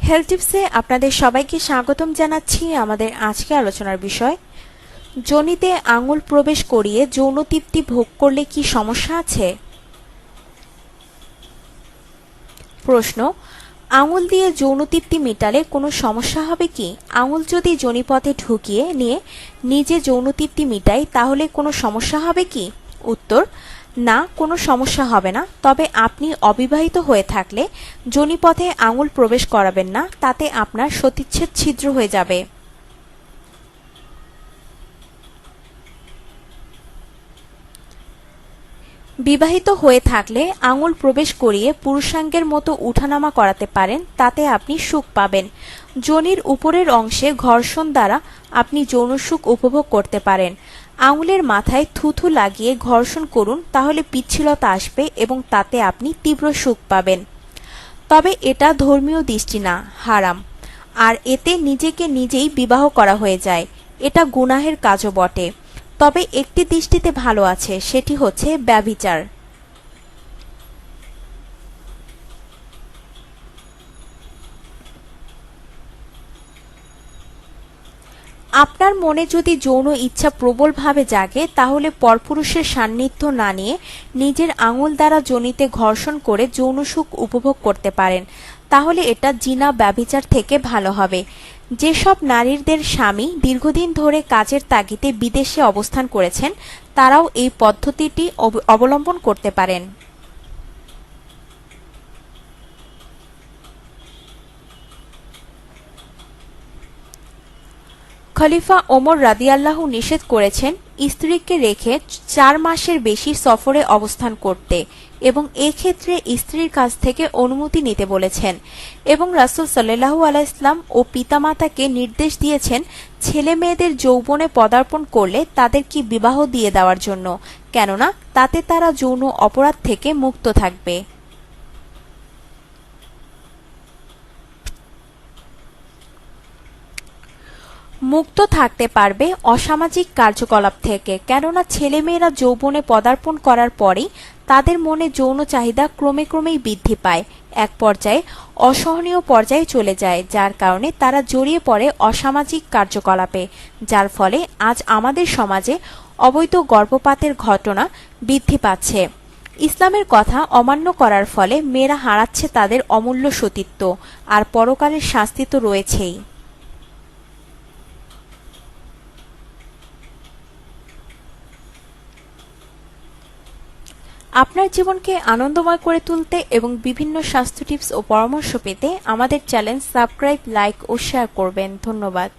Health টিপসে আপনাদের সবাইকে স্বাগতম জানাচ্ছি। আমাদের আজকে আলোচনার বিষয়, যোনিতে আঙুল প্রবেশ করিয়ে যৌন তৃপ্তি ভোগ করলে কি সমস্যা আছে? প্রশ্ন, আঙুল দিয়ে যৌন তৃপ্তি মেটালে কোনো সমস্যা হবে কি? আঙুল যদি যোনিপথে ঢুকিয়ে নিয়ে নিজে যৌন তৃপ্তি মেটাই তাহলে কোনো সমস্যা হবে কি? উত্তর, না, কোনো সমস্যা হবে না। তবে আপনি অবিবাহিত হয়ে থাকলে যোনিপথে আঙুল প্রবেশ করাবেন না, তাতে আপনার সতীচ্ছেদ ছিদ্র হয়ে যাবে। বিবাহিত হয়ে থাকলে আঙুল প্রবেশ করিয়ে পুরুষাঙ্গের মতো উঠানামা করাতে পারেন, তাতে আপনি সুখ পাবেন। যোনির উপরের অংশে ঘর্ষণ দ্বারা আপনি যৌন সুখ উপভোগ করতে পারেন। আঙুলের মাথায় থুথু লাগিয়ে ঘর্ষণ করুন, তাহলে পিচ্ছিলতা আসবে এবং তাতে আপনি তীব্র সুখ পাবেন। তবে এটা ধর্মীয় দৃষ্টি না, হারাম, আর এতে নিজেকে নিজেই বিবাহ করা হয়ে যায়। এটা গুনাহের কাজও বটে। তবে একটি দৃষ্টিতে ভালো আছে, সেটি হচ্ছে ব্যভিচার। আপনার মনে যদি যৌন ইচ্ছা প্রবলভাবে জাগে, তাহলে পরপুরুষের সান্নিধ্য না নিয়ে নিজের আঙুল দ্বারা যোনিতে ঘর্ষণ করে যৌন সুখ উপভোগ করতে পারেন। তাহলে এটা জিনা ব্যভিচার থেকে ভালো হবে। যেসব নারীদের স্বামী দীর্ঘদিন ধরে কাজের তাগিদে বিদেশে অবস্থান করেছেন, তারাও এই পদ্ধতিটি অবলম্বন করতে পারেন। খলিফা ওমর রাদিয়াল্লাহু নিষেধ করেছেন স্ত্রীকে রেখে 4 মাসের বেশি সফরে অবস্থান করতে, এবং এক্ষেত্রে স্ত্রীর কাছ থেকে অনুমতি নিতে বলেছেন। এবং রাসূল সাল্লাল্লাহু আলাইহি ওয়াসাল্লাম ও পিতামাতাকে নির্দেশ দিয়েছেন ছেলে মেয়েদের যৌবনে পদার্পণ করলে তাদেরকে বিবাহ দিয়ে দেওয়ার জন্য, কেননা তাতে তারা যৌন অপরাধ থেকে মুক্ত থাকবে। মুক্ত থাকতে পারবে অসামাজিক কার্যকলাপ থেকে, কেননা ছেলেমেয়েরা যৌবনে পদার্পণ করার পরেই তাদের মনে যৌন চাহিদা ক্রমে ক্রমেই বৃদ্ধি পায়, এক পর্যায়ে অসহনীয় পর্যায়ে চলে যায়, যার কারণে তারা জড়িয়ে পড়ে অসামাজিক কার্যকলাপে, যার ফলে আজ আমাদের সমাজে অবৈধ গর্ভপাতের ঘটনা বৃদ্ধি পাচ্ছে। ইসলামের কথা অমান্য করার ফলে মেয়েরা হারাচ্ছে তাদের অমূল্য সতীত্ব, আর পরকালের শাস্তি তো রয়েছেই। আপনার জীবনকে আনন্দময় করে তুলতে এবং বিভিন্ন স্বাস্থ্য টিপস ও পরামর্শ পেতে আমাদের চ্যানেল সাবস্ক্রাইব, লাইক ও শেয়ার করবেন। ধন্যবাদ।